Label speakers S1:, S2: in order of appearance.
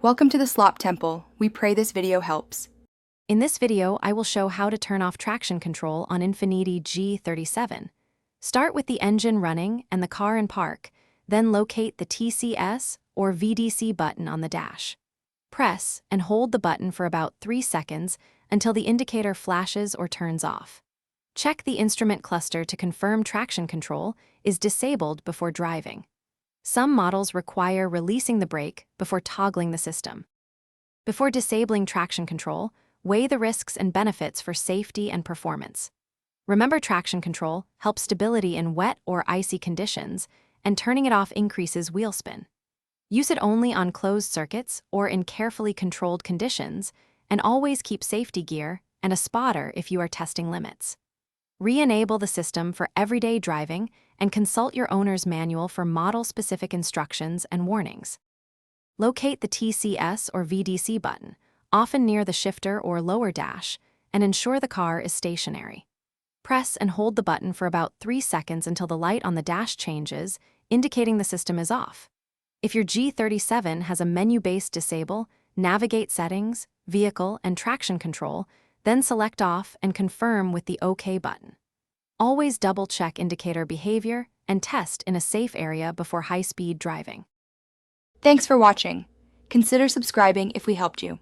S1: Welcome to the Slop Temple. We pray this video helps.
S2: In this video, I will show how to turn off traction control on Infiniti G37. Start with the engine running and the car in park, then locate the TCS or VDC button on the dash. Press and hold the button for about 3 seconds until the indicator flashes or turns off. Check the instrument cluster to confirm traction control is disabled before driving. Some models require releasing the brake before toggling the system. Before disabling traction control, weigh the risks and benefits for safety and performance. Remember, traction control helps stability in wet or icy conditions, and turning it off increases wheel spin. Use it only on closed circuits or in carefully controlled conditions, and always keep safety gear and a spotter if you are testing limits. Re-enable the system for everyday driving and consult your owner's manual for model-specific instructions and warnings. Locate the TCS or VDC button, often near the shifter or lower dash, and ensure the car is stationary. Press and hold the button for about 3 seconds until the light on the dash changes, indicating the system is off. If your G37 has a menu-based disable, navigate settings, vehicle, and traction control, then select off and confirm with the OK button. Always double-check indicator behavior and test in a safe area before high-speed driving.
S1: Thanks for watching. Consider subscribing if we helped you.